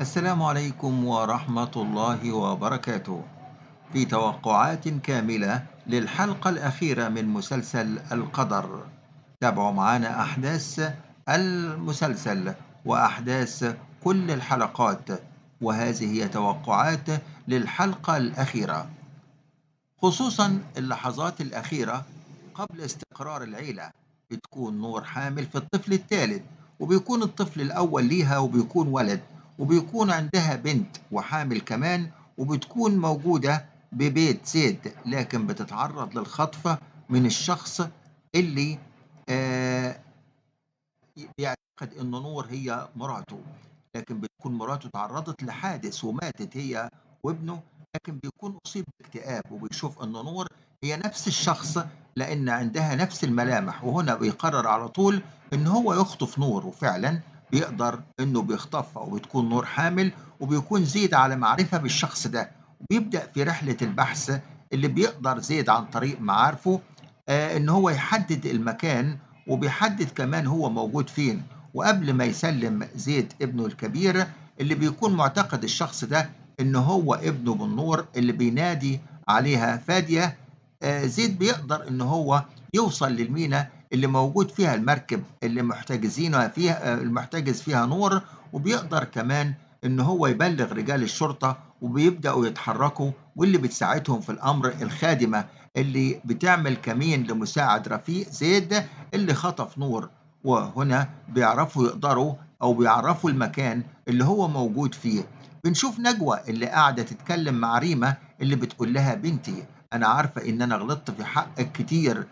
السلام عليكم ورحمة الله وبركاته. في توقعات كاملة للحلقة الأخيرة من مسلسل القدر. تابعوا معنا أحداث المسلسل وأحداث كل الحلقات، وهذه هي توقعات للحلقة الأخيرة، خصوصا اللحظات الأخيرة قبل استقرار العيلة. بتكون نور حامل في الطفل الثالث، وبيكون الطفل الأول ليها وبيكون ولد، وبيكون عندها بنت وحامل كمان، وبتكون موجودة ببيت زيد، لكن بتتعرض للخطف من الشخص اللي آه بيعتقد إن نور هي مراته، لكن بتكون مراته تعرضت لحادث وماتت هي وابنه، لكن بيكون أصيب باكتئاب وبيشوف إن نور هي نفس الشخص، لأن عندها نفس الملامح، وهنا بيقرر على طول إن هو يخطف نور، وفعلا بيقدر إنه بيخطفها، وبتكون نور حامل، وبيكون زيد على معرفة بالشخص ده، وبيبدأ في رحلة البحث اللي بيقدر زيد عن طريق معارفه إن هو يحدد المكان، وبيحدد كمان هو موجود فين. وقبل ما يسلم زيد ابنه الكبير اللي بيكون معتقد الشخص ده إن هو ابنه بالنور اللي بينادي عليها فادية، زيد بيقدر إن هو يوصل للمينا اللي موجود فيها المركب اللي محتجزينها فيها، المحتجز فيها نور، وبيقدر كمان إن هو يبلغ رجال الشرطة، وبيبدأوا يتحركوا، واللي بتساعدهم في الأمر الخادمة اللي بتعمل كمين لمساعد رفيق زيد اللي خطف نور. وهنا بيعرفوا يقدروا أو بيعرفوا المكان اللي هو موجود فيه. بنشوف نجوى اللي قاعدة تتكلم مع ريما اللي بتقول لها بنتي، أنا عارفة إن أنا غلطت في حقك كتير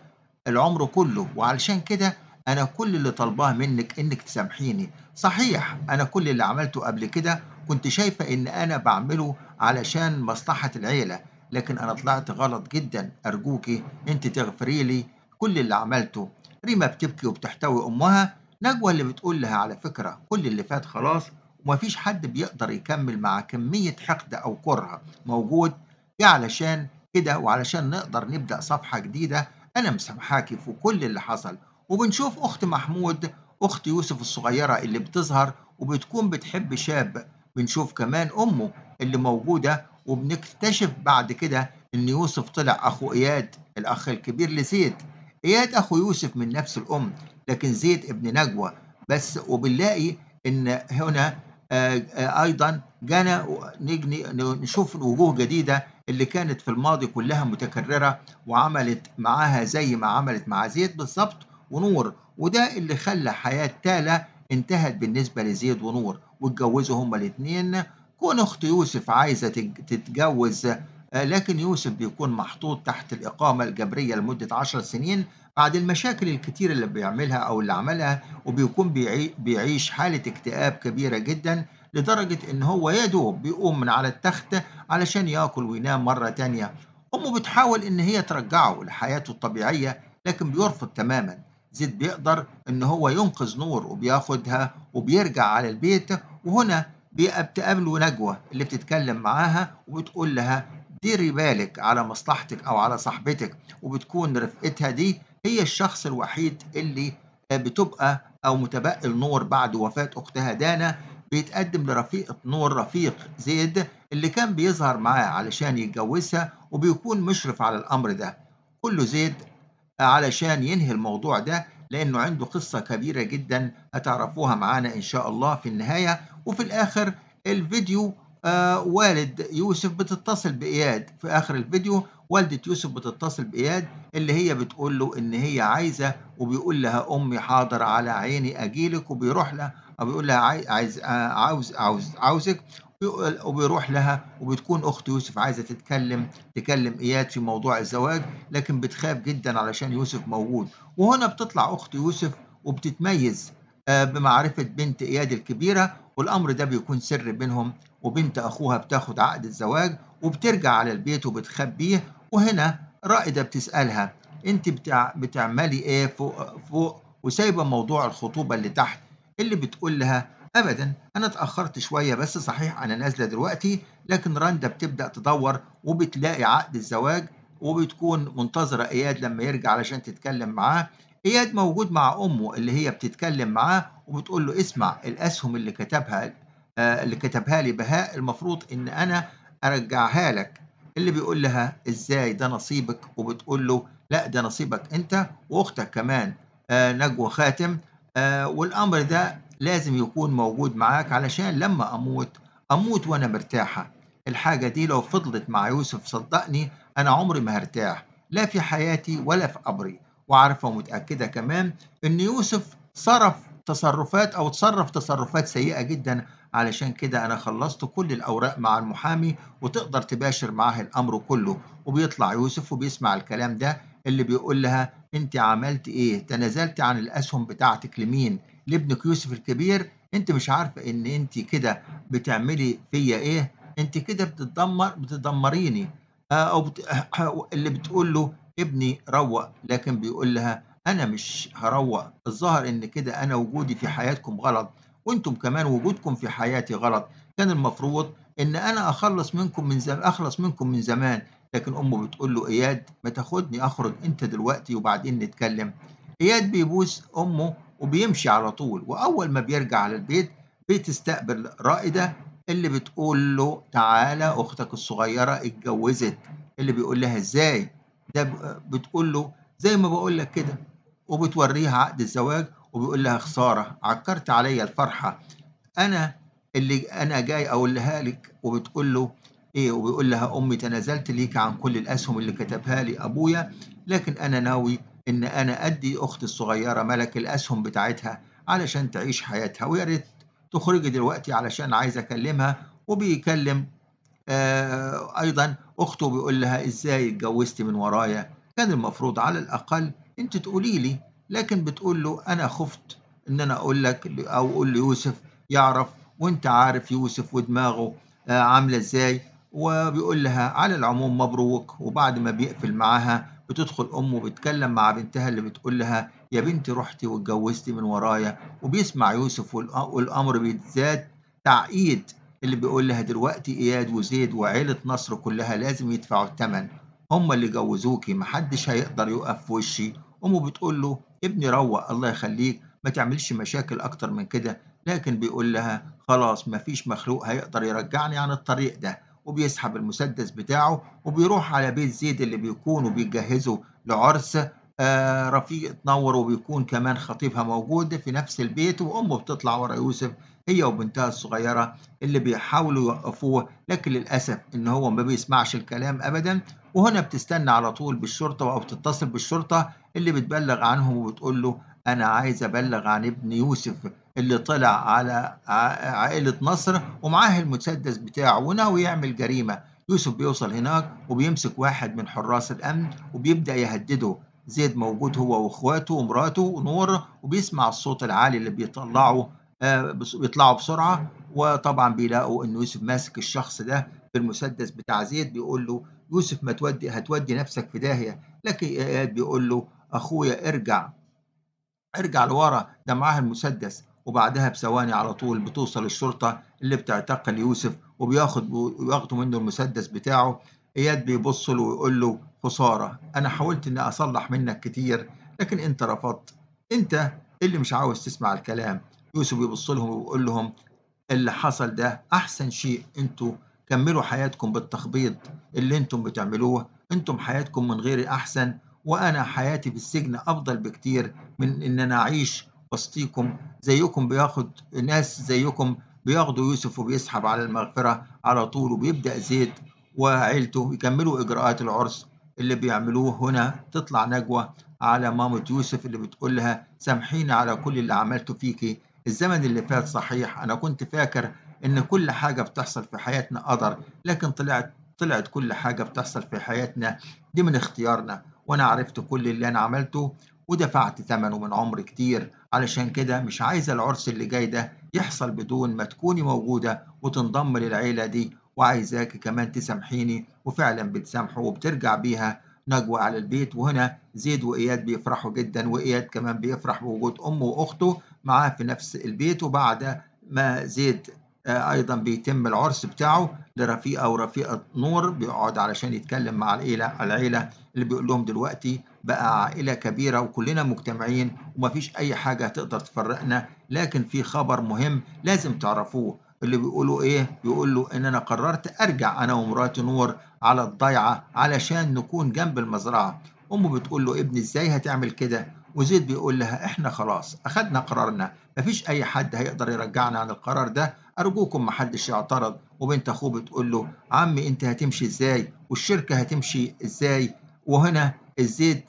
العمر كله، وعلشان كده أنا كل اللي طالباه منك إنك تسامحيني. صحيح أنا كل اللي عملته قبل كده كنت شايفة إن أنا بعمله علشان مصلحة العيلة، لكن أنا طلعت غلط جدا، أرجوكي أنت تغفري لي كل اللي عملته. ريما بتبكي وبتحتوي أمها. نجوى اللي بتقول لها على فكرة كل اللي فات خلاص، ومفيش حد بيقدر يكمل مع كمية حقد أو كره موجود، دي علشان كده وعلشان نقدر نبدأ صفحة جديدة أنا مسامحاكي في كل اللي حصل. وبنشوف أخت محمود، أخت يوسف الصغيرة اللي بتظهر وبتكون بتحب شاب. بنشوف كمان أمه اللي موجودة، وبنكتشف بعد كده إن يوسف طلع أخو إياد الأخ الكبير لزيد. إياد أخو يوسف من نفس الأم، لكن زيد ابن نجوى بس. وبنلاقي إن هنا أيضا جانا نجني نشوف وجوه جديدة اللي كانت في الماضي كلها متكررة، وعملت معاها زي ما عملت مع زيد بالظبط ونور. وده اللي خلى حياة تالا انتهت بالنسبة لزيد ونور، واتجوزوا هما الاتنين. كون أخت يوسف عايزة تتجوز، لكن يوسف بيكون محطوط تحت الإقامة الجبرية لمدة 10 سنين بعد المشاكل الكتير اللي بيعملها أو اللي عملها، وبيكون بيعيش حالة اكتئاب كبيرة جدا، لدرجة إن هو يدوب بيقوم من على التخت علشان ياكل وينام مرة تانية. أمه بتحاول إن هي ترجعه لحياته الطبيعية، لكن بيرفض تماما. زيد بيقدر إن هو ينقذ نور وبياخدها وبيرجع على البيت، وهنا بتقابله نجوى اللي بتتكلم معاها وبتقول لها ديري بالك على مصلحتك أو على صاحبتك، وبتكون رفقتها دي هي الشخص الوحيد اللي بتبقى أو متبقي النور بعد وفاة أختها دانا. بيتقدم لرفيقة نور رفيق زيد اللي كان بيظهر معاه علشان يتجوزها، وبيكون مشرف على الأمر ده كله زيد علشان ينهي الموضوع ده، لأنه عنده قصة كبيرة جدا هتعرفوها معانا إن شاء الله في النهاية. وفي الآخر الفيديو والد يوسف بتتصل بإياد في آخر الفيديو، والدة يوسف بتتصل بإياد اللي هي بتقول له إن هي عايزة، وبيقول لها أمي حاضر على عيني أجيلك، وبيروح لها أو بيقول لها عايز عاوزك، وبيروح لها. وبتكون أخت يوسف عايزة تكلم إياد في موضوع الزواج، لكن بتخاف جدا علشان يوسف موجود. وهنا بتطلع أخت يوسف وبتتميز بمعرفة بنت إياد الكبيرة، والأمر ده بيكون سر بينهم، وبنت أخوها بتاخد عقد الزواج وبترجع على البيت وبتخبيه. وهنا رائدة بتسألها أنت بتعملي إيه فوق وسايبة موضوع الخطوبة اللي تحت؟ اللي بتقول لها أبدا أنا اتأخرت شوية بس، صحيح أنا نازلة دلوقتي، لكن رندا بتبدأ تدور وبتلاقي عقد الزواج، وبتكون منتظرة إياد لما يرجع علشان تتكلم معاه. إياد موجود مع أمه اللي هي بتتكلم معاه، وبتقول له اسمع الأسهم اللي كتبها اللي كتبها لي بهاء المفروض إن أنا أرجّعها لك. اللي بيقول لها: "إزاي ده نصيبِك؟" وبتقول له: "لأ ده نصيبك أنت وأختك كمان نجوى خاتم، والأمر ده لازم يكون موجود معاك علشان لمّا أموت، أموت وأنا مرتاحة. الحاجة دي لو فضلت مع يوسف صدّقني أنا عمري ما هارتاح، لا في حياتي ولا في قبري." وعارفة ومتأكدة كمان إن يوسف اتصرّف تصرُّفات سيئة جدًا، علشان كده أنا خلّصت كل الأوراق مع المحامي وتقدر تباشر معاه الأمر كُلّه. وبيطلع يوسف وبيسمع الكلام ده، اللي بيقول لها: "أنتِ عملتِ إيه؟ تنازلتِ عن الأسهم بتاعتِك لمين؟ لابنِك يوسف الكبير؟ أنتِ مش عارفة إن أنتِ كده بتعملي فيّا إيه؟ أنتِ كده بتدمّريني." أو اللي بتقول له: "ابني روّق." لكن بيقول لها: "أنا مش هاروّق، الظاهر إن كده أنا وجودي في حياتكم غلط، وأنتم كمان وجودكم في حياتي غلط، كان المفروض إن أنا أخلص منكم من زمان." لكن أمه بتقول له: "إياد ما تاخدني أخرج أنت دلوقتي وبعدين نتكلم." إياد بيبوس أمه وبيمشي على طول، وأول ما بيرجع على البيت بتستقبل رائدة اللي بتقول له: "تعالَ أختك الصغيرة اتجوزت." اللي بيقول لها: "إزاي؟" ده بتقول له: "زي ما باقول لك كده." وبتورّيها عقد الزواج وبيقول لها: "خسارة، عكّرتِ عليّا الفرحة." أنا جاي أقولها لِك." وبتقول له إيه، وبيقول لها: "أمي تنازلت ليكِ عن كل الأسهم اللي كتبها لي أبويا، لكن أنا ناوي إن أنا أدّي أختي الصغيرة مَلَك الأسهم بتاعتها علشان تعيش حياتها، ويا ريت تخرجي دلوقتي علشان عايز أكلمها." وبيكلم أيضًا أخته بيقول لها: "إزاي اتجوزتِ من ورايا؟ كان المفروض على الأقل أنتِ تقولي لي." لكن بتقول له: "أنا خُفت إن أنا أقول لك أو أقول ليوسف يعرف، وأنت عارف يوسف ودماغه عاملة إزاي." وبيقول لها: "على العموم مبروك." وبعد ما بيقفل معاها بتدخل أمه بتتكلم مع بنتها اللي بتقول لها: "يا بنتي رُحتِ واتجوزتِ من ورايا." وبيسمع يوسف والأمر بيزداد تعقيد. اللي بيقول لها: "دلوقتي إياد وزيد وعيلة نصر كلّها لازم يدفعوا التمن، هم اللي جوّزوكِ، ما حدّش هيقدر يُقف في وشّي." أمه بتقول له: "ابني روّق الله يخلّيك، ما تعملش مشاكل أكتر من كده." لكن بيقول لها: "خلاص ما فيش مخلوق هيقدر يرجّعني عن الطريق ده." وبيسحب المسدس بتاعه وبيروح على بيت زيد اللي بيكونوا بيجهّزوا لعُرس رفيقة نوّر، وبيكون كمان خطيبها موجود في نفس البيت، وأمه بتطلع ورا يوسف هي وبنتها الصغيرة اللي بيحاولوا يوقّفوه، لكن للأسف إن هو ما بيسمعش الكلام أبدًا. وهنا بتستنى على طول بالشرطة أو بتتصل بالشرطة اللي بتبلّغ عنهم وبتقول له: "أنا عايزة أبلّغ عن ابني يوسف اللي طلع على عائلة نصر ومعاه المسدس بتاعه وناوي يعمل جريمة." يوسف بيوصل هناك وبيمسك واحد من حراس الأمن وبيبدأ يهدّده. زيد موجود هو وأخواته ومراته نور، وبيسمع الصوت العالي اللي بيطلعوا بسرعة، وطبعًا بيلاقوا إن يوسف ماسك الشخص ده بالمسدس بتاع زيد. بيقول له: "يوسف ما هتودّي نَفْسك في داهية." لكن إياد بيقول له: "أخويا ارجع لورا، ده معاه المسدس." وبعدها بثواني على طول بتوصل الشرطة اللي بتعتقل يوسف وياخدوا منه المسدس بتاعه. إياد بيبص له ويقول له: "خسارة، أنا حاولت إني أصلّح منك كتير، لكن أنت رفضت، أنت اللي مش عاوز تسمع الكلام." يوسف بيبص لهم وبيقول لهم: "اللي حصل ده أحسن شيء، أنتم كمّلوا حياتكم بالتخبيط اللي أنتم بتعملوه، أنتم حياتكم من غيري أحسن، وأنا حياتي في السجن أفضل بكتير من إن أنا أعيش وسطيكم. ناس زيكم بياخدوا يوسف وبيسحب على المغفرة على طول." وبيبدأ زيد وعيلته يكمّلوا إجراءات العُرس اللي بيعملوه. هنا تطلع نجوى على مامة يوسف اللي بتقول لها: "سامحيني على كل اللي عملته فيكِ. الزمن اللي فات صحيح أنا كنت فاكر إن كل حاجة بتحصل في حياتنا قدر، لكن طلعت كل حاجة بتحصل في حياتنا دي من اختيارنا، وأنا عرفت كل اللي أنا عملته ودفعت ثمنه من عمر كتير. علشان كده مش عايزة العرس اللي جاي ده يحصل بدون ما تكوني موجودة وتنضم للعيلة دي، وعايزاكِ كمان تسامحيني." وفعلًا بتسامحه وبترجع بيها نجوى على البيت. وهنا زيد وإياد بيفرحوا جدًا، وإياد كمان بيفرح بوجود أمه وأخته معاه في نفس البيت. وبعد ما زيد أيضًا بيتم العُرس بتاعه لرفيقة ورفيقة نور، بيقعد علشان يتكلم مع العيلة اللي بيقول لهم: "دلوقتي بقى عائلة كبيرة وكلنا مجتمعين وما فيش أي حاجة هتقدر تفرّقنا، لكن في خبر مهم لازم تعرفوه. اللي بيقولوا إيه، بيقول له إن أنا قررت أرجع أنا ومراتي نور على الضيعة علشان نكون جنب المزرعة. أمه بتقول له: ابني إزاي هتعمل كده؟ وزيد بيقول لها: إحنا خلاص أخدنا قرارنا، مفيش أي حد هيقدر يرجعنا عن القرار ده، أرجوكم محدش يعترض. وبنت أخوه بتقول له: عمي أنت هتمشي إزاي؟ والشركة هتمشي إزاي؟ وهنا الزيد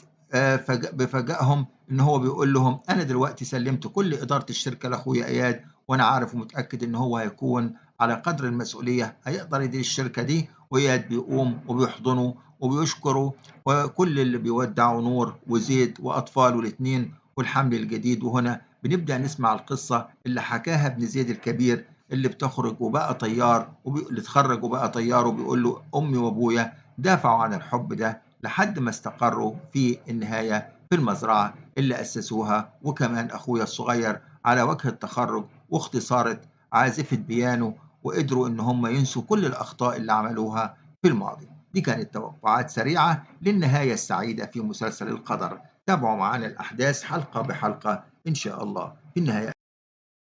بفاجئهم إن هو بيقول لهم: أنا دلوقتي سلمت كل إدارة الشركة لأخويا إياد، وأنا عارف ومتأكد إن هو هيكون على قدر المسؤولية هيقدر يدير الشركة دي. وإياد بيقوم وبيحضنه وبيشكره، وكل اللي بيودعوا نور وزيد وأطفاله الاتنين والحمل الجديد. وهنا بنبدأ نسمع القصة اللي حكاها ابن زيد الكبير، اللي بتخرج وبقى طيار اللي اتخرج وبقى طيار، وبيقول له: أمي وأبويا دافعوا عن الحب ده لحد ما استقروا في النهاية في المزرعة اللي أسسوها. وكمان أخويا الصغير على وجه التخرج، وأختي صارت عازفة بيانو، وقدروا إن هم ينسوا كل الأخطاء اللي عملوها في الماضي. دي كانت توقعات سريعة للنهاية السعيدة في مسلسل القدر. تابعوا معنا الأحداث حلقة بحلقة إن شاء الله. في النهاية